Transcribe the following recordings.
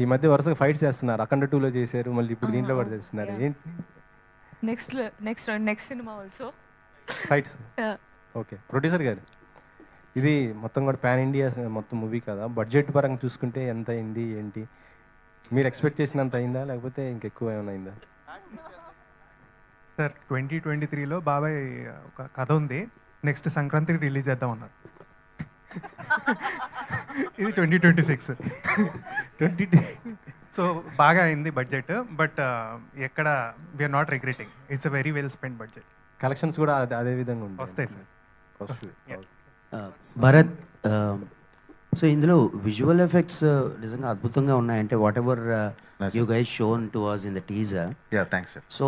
ఈ మధ్య వరుసగా ఫైట్స్ చేస్తున్నారు. అఖండ 2లో చేశారు, మళ్ళీ ఇప్పుడు దీంట్లో కూడా చేస్తున్నారు. ఏంటి next cinema also fights? Okay. Producer గారు, ఇది మొత్తం కూడా పాన్ ఇండియా మొత్తం మూవీ కదా, బడ్జెట్ పరంగా చూసుకుంటే ఎంత అయింది ఏంటి? మీరు ఎక్స్పెక్ట్ చేసినంత అయిందా లేకపోతే ఇంకెక్కువ ఏమైనా అయిందా? సార్ 2023లో బాబాయ్ ఒక కథ ఉంది, నెక్స్ట్ సంక్రాంతికి రిలీజ్ చేద్దాం అన్నారు. ఇది 2026. సో బాగా అయింది బడ్జెట్, బట్ ఎక్కడ we are not regretting. It's a very well spend budget. Collections కూడా అదే విధంగా ఉంది. వస్తాయి సార్. భరత్, సో ఇందులో విజువల్ ఎఫెక్ట్స్ నిజంగా అద్భుతంగా ఉన్నాయంటే whatever you guys shown to us in the teaser. Yeah, thanks sir. So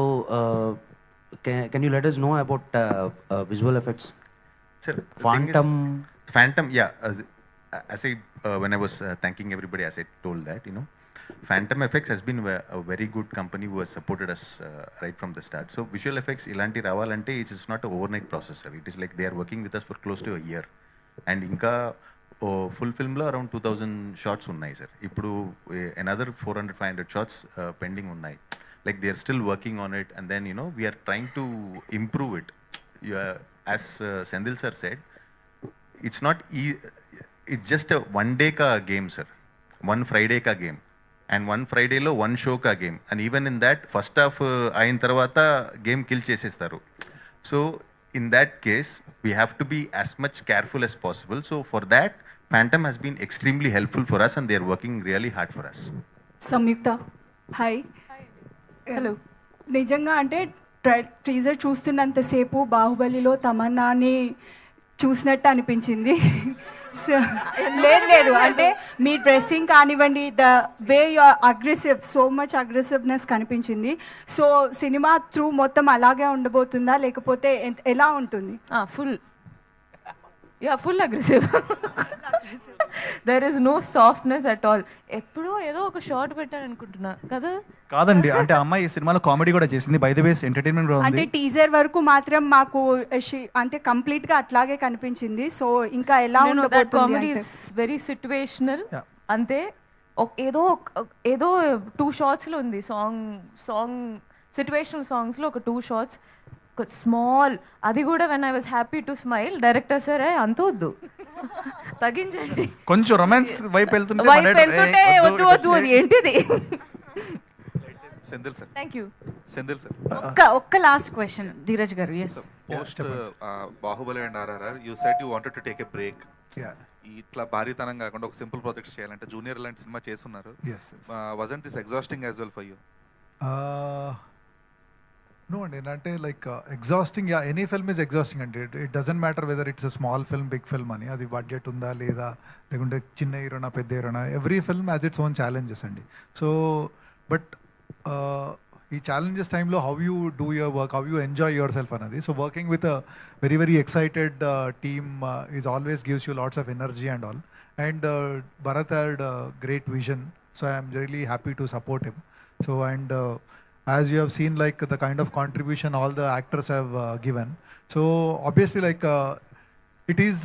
can you let us know about visual effects? Sir, Phantom, yeah, as I when I was thanking everybody, as I told that, you know, Phantom Effects has been a very good company who has supported us right from the start. So visual effects ilanti ravalante, it is not an overnight process sir. It is like they are working with us for close to a year, and inka full film lo around 2000 shots unnai sir. Ippudu another 400-500 shots pending unnai. Like they are still working on it, and then you know we are trying to improve it. As Sendil sir said, it's not it's just a one day ka game sir, one Friday ka game, and one Friday lo one show ka game, and even in that first half ayin tarvata game kill chesestaru. So in that case we have to be as much careful as possible. So for that Phantom has been extremely helpful for us, and they are working really hard for us. Samyuktha, hi. Hello. నిజంగా అంటే teaser చూస్తున్నంతసేపు బాహుబలిలో తమన్నాని చూసినట్టు అనిపించింది. లేదు అంటే మీ dressing కానివ్వండి, the way you are aggressive, so much aggressiveness కనిపించింది. సో సినిమా త్రూ మొత్తం అలాగే ఉండబోతుందా లేకపోతే ఎలా ఉంటుంది? Full aggressive. There is no softness at all. ఎప్పుడో ఏదో ఒక షార్ట్ పెట్టాను అనుకుంటున్నా కదా. కాదండి, అంటే అమ్మాయి ఈ సినిమాలో కామెడీ కూడా చేసింది, బై ద వే ఎంటర్టైన్మెంట్ కూడా అంటే ఉంది. టీజర్ వరకు మాత్రం మాకు అంటే కంప్లీట్ గా అట్లాగే కనిపించింది. సో ఇంకా ఎలా ఉండబోతుంది? Comedy is very situational. అంతే. ఏదో 2 షార్ట్స్ లో ఉంది సాంగ్ సిట్యుయేషనల్ సాంగ్స్ లో ఒక 2 షార్ట్స్ స్మాల్, అది కూడా when I was happy to smile, director సరే అంత వద్దు, తగ్గించండి. కొంచెం రొమాన్స్ వైపు వెళ్తుంటే వద్దు అది ఏంటిది. Senthil sir, thank you. Senthil sir, ఒక్క last question Dheeraj garu. Yes, post Baahubali and RRR you said you wanted to take a break. ఇట్లా భారీతనం కాకుండా ఒక సింపుల్ ప్రాజెక్ట్ చేయాలంటే జూనియర్ లాంటి సినిమా చేస్తున్నారు. Wasn't this exhausting as well for you? No, and అంటే like exhausting, yeah, any film is exhausting అండి. It doesn't matter whether it's a small film, big film అని, అది బడ్జెట్ ఉందా లేదా, లేకుంటే చిన్న హీరోనా పెద్ద హీరోనా, every film has its own challenges అండి. సో బట్ ఈ ఛాలెంజెస్ టైంలో how you do your work, how you enjoy yourself అన్నది. So working with a very very excited team is always gives you lots of energy and all. And Bharat had great vision, so I'm really happy to support him. So and as you have seen, like the kind of contribution all the actors have given, so obviously like it is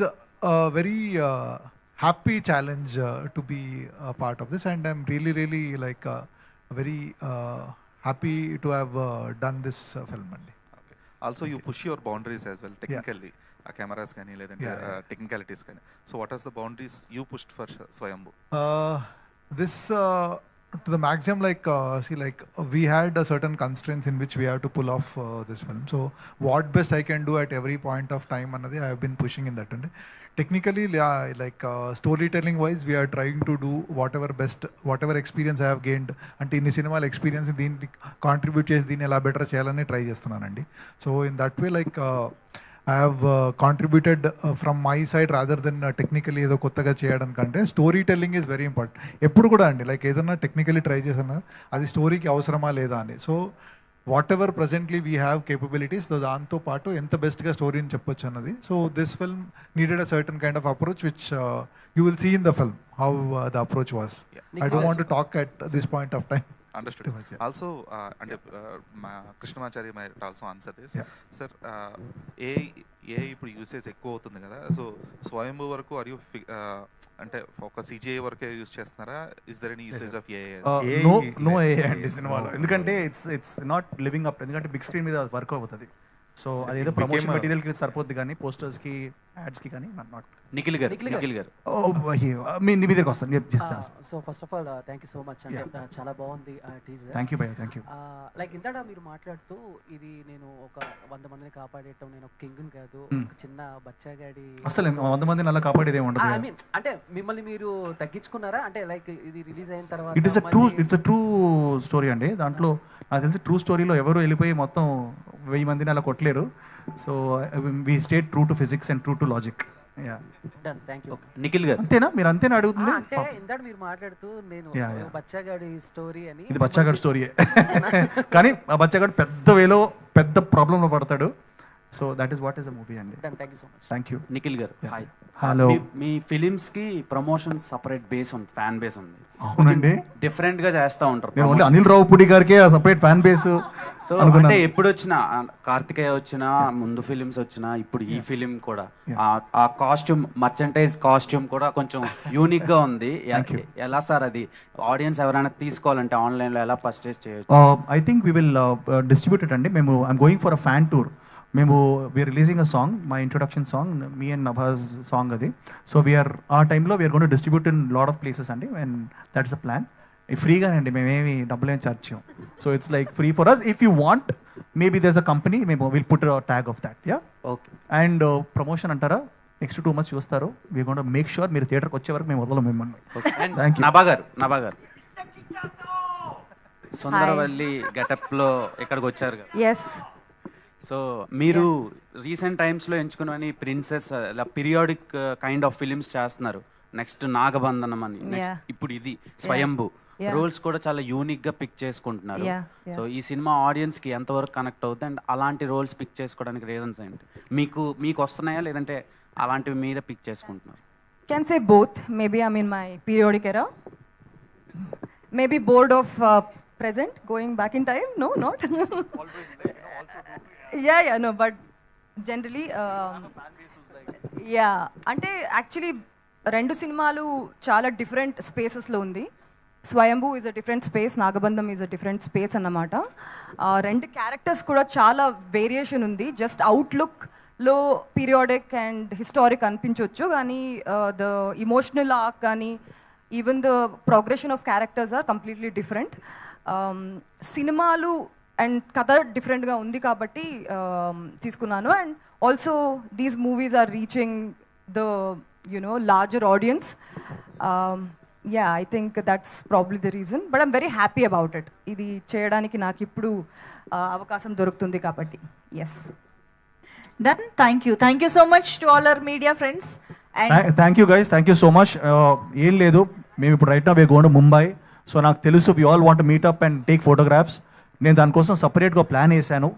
a very happy challenge to be a part of this, and I'm really like very happy to have done this film. Okay. Also you push your boundaries as well technically. Cameras kani ledante technicalities kani. So what are the boundaries you pushed for Swayambhu? This to the maximum, like see, like we had a certain constraints in which we have to pull off this film. So what best I can do at every point of time another I have been pushing in that. And technically, yeah, like storytelling wise we are trying to do whatever best, whatever experience I have gained ante in cinema experience దీన్ని contribute చేసి దీన్ని ఎలా better చేయాలని try చేస్తున్నానండి. So in that way, like I have contributed from my side rather than technically ఏదో కొత్తగా చేయడం కంటే story telling is very important. ఎప్పుడు కూడా అండి, లైక్ ఏదన్నా టెక్నికలీ ట్రై చేసినా అది స్టోరీకి అవసరమా లేదా అని. So whatever presently we have capabilities, దాంతో పాటు ఎంత బెస్ట్గా స్టోరీని చెప్పొచ్చు అన్నది. So this film needed a certain kind of approach which you will see in the film how the approach was. I don't want to talk at this point of time. Understood. Also అంటే మా Krishnamachari might also answer this sir. ఏ ఇప్పుడు usage ఎక్కువ అవుతుంది కదా, so స్వయంభూ వరకు are you అంటే ఒక సిజిఐ వరకే యూస్ చేస్తున్నారా? Is there any usage of AI? No ఏ అండి సినిమాలో, ఎందుకంటే ఇట్స్ నాట్ లివింగ్ అప్, ఎందుకంటే బిగ్ స్క్రీన్ మీద వర్క్ అవుతుంది. సో అదేదో ప్రమోషన్ మెటీరియల్కి సరిపోద్ది కానీ పోస్టర్స్కి యాడ్స్కి కానీ నాట్. నిఖిల్ గారు మీ దగ్గరికి వస్తాను. So first of all thank you so much అంటే చాలా బాగుంది టీజర్. థ్యాంక్ యూ భయ్యా, థ్యాంక్ యూ. లైక్ ఇందాక మీరు మాట్లాడుతూ ఇది నేను ఒక 100 మందిని కాపాడేయటం, నేను ఒక కింగ్ కాదు, ఒక చిన్న బచ్చాగాడి, అసలు 100 మందిని అలా కాపాడేది ఏమి ఉండదు. ఐ మీన్ అంటే మిమ్మల్ని మీరు తగ్గించుకున్నారా అంటే లైక్ ఇది రిలీజ్ అయిన తర్వాత? ఇట్స్ ట్రూ స్టోరీ అండి. దాంట్లో నాకు తెలిసి ట్రూ స్టోరీలో ఎవరు వెళ్ళిపోయి మొత్తం 1000 మందిని అలా కొట్టలేరు. So we state true to physics and true to logic. Nikhil garu అంతేనా? మీరు అంతేనా అడుగుతుంది? అంటే ఇందాక మీరు మాట్లాడుతూ నేను బచ్చాగాడి స్టోరీ అని, ఇది బచ్చాగాడి స్టోరీయే కానీ ఆ బచ్చాగాడు పెద్ద వేలో పెద్ద ప్రాబ్లంలో పడతాడు. So that is what is the movie అండి. Thank you so much. Thank you. Nikhil garu hi. Hello. మీ ఫిలిమ్స్ కి ప్రమోషన్ సపరేట్ బేస్ ఉంది, ఫ్యాన్ బేస్ ఉంది. అవునండి, డిఫరెంట్ గా చేస్తా ఉంటారు. ఓన్లీ అనిల్ రావుపూడి గారికి ఆ సపరేట్ ఫ్యాన్ బేస్. సో అంటే ఎప్పుడు వచ్చినా కార్తికేయ వచ్చినా, ముందు ఫిలిమ్స్ వచ్చినా, ఇప్పుడు ఈ ఫిలిం కూడా ఆ కాస్ట్యూమ్, మర్చెంటైజ్ కాస్ట్యూమ్ కూడా కొంచెం యూనిక్ గా ఉంది. ఎలా సార్ అది ఆడియన్స్ ఎవరైనా తీసుకోవాలంటే ఆన్లైన్ లో ఎలా పర్చేస్ చేయొచ్చు? I think we will distribute it అండి. మేము I'm going for a fan tour. మేము we're releasing a song, my introduction song, me and Nabha's song అది. సో వీఆర్ ఆ టైంలో we're going to distribute in lot of places అండి. And that's the plan. ఫ్రీగానండి, మేమేమి డబ్బులు ఏం చార్జ్ చేయం. So it's like free for us. If you want maybe there's a company, మేము will put tag of that. Yeah okay. And promotion అంటారా, next 2 months చూస్తారు. We going to make sure మీరు థియేటర్కి వచ్చే వరకు మేము వదలం మిమ్మల్ని. Thank you. నభా గారు సుందరవల్లి గెటప్ లో ఇక్కడికి వచ్చారు కదా. ఎస్. సో మీరు రీసెంట్ టైమ్స్లో ఎంచుకుని ప్రిన్సెస్ ఇలా పీరియాడిక్ కైండ్ ఆఫ్ ఫిలిమ్స్ చేస్తున్నారు. నెక్స్ట్ నాగబంధనం అని, నెక్స్ట్ ఇప్పుడు ఇది స్వయంభూ. రోల్స్ కూడా చాలా యూనిక్ గా పిక్ చేసుకుంటున్నారు. సో ఈ సినిమా ఆడియన్స్ కి ఎంతవరకు కనెక్ట్ అవుతుంది అండ్ అలాంటి రోల్స్ పిక్ చేసుకోవడానికి రీజన్స్ ఏంటి? మీకు వస్తున్నాయా లేదంటే అలాంటివి మీరే పిక్ చేసుకుంటున్నారు? Can say both. Maybe I'm in my periodic era. Maybe bored of present, going back in time. No, not. Yeah, no, but generally, yeah. అంటే యాక్చువల్లీ 2 సినిమాలు చాలా డిఫరెంట్ స్పేసెస్లో ఉంది. Swayambhu is a different space, Nagabandham is a different space అన్నమాట. 2 characters కూడా చాలా variation ఉంది. Just అవుట్లుక్లో పీరియాడిక్ అండ్ హిస్టారిక్ అనిపించవచ్చు, కానీ ద ఇమోషనల్ ఆర్క్ కానీ even the progression of characters are completely different. సినిమాలు అండ్ కథ డిఫరెంట్గా ఉంది కాబట్టి తీసుకున్నాను. And also these movies are reaching the larger audience. Yeah, I think that's probably the reason, but I'm very happy about it. ఇది చేయడానికి నాకు ఇప్పుడు అవకాశం దొరుకుతుంది కాబట్టి. Yes. Done. Thank you so much to all our media friends. Thank you guys, thank you so much. ఏం లేదు, మేము ఇప్పుడు right now we going to Mumbai. So నాకు తెలుసు we all want meet up and take photographs. నేను దానికోసం సపరేట్గా plan వేసాను.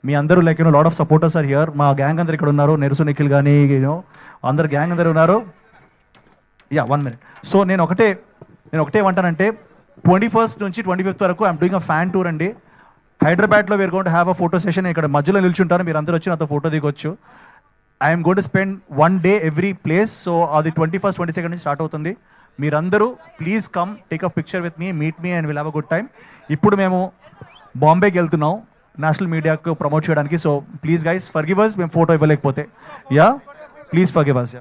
మీ అందరూ like lot of supporters are here. మా గ్యాంగ్ అందరు ఇక్కడ ఉన్నారు, నెరుసు నిఖిల్ కానీ అందరు గ్యాంగ్ అందరు ఉన్నారు. Yeah, 1 minute. సో నేను ఒకటే ఏమంటానంటే 21st నుంచి 25th వరకు I'm doing a fan tour అండి. హైదరాబాద్లో we're going to have a photo session. ఇక్కడ మధ్యలో నిల్చుంటారు, మీరు అందరూ వచ్చి నాతో ఫోటో దిగొచ్చు. I'm going to spend 1 day every place. So అది 21st, 22nd నుంచి స్టార్ట్ అవుతుంది. మీరందరూ please come, take a picture with me, meet me and will have a good time. ఇప్పుడు మేము బాంబేకి వెళ్తున్నాం నేషనల్ మీడియాకు ప్రమోట్ చేయడానికి. So please guys forgive us, మేము ఫోటో ఇవ్వలేకపోతే. Yeah, please forgive us.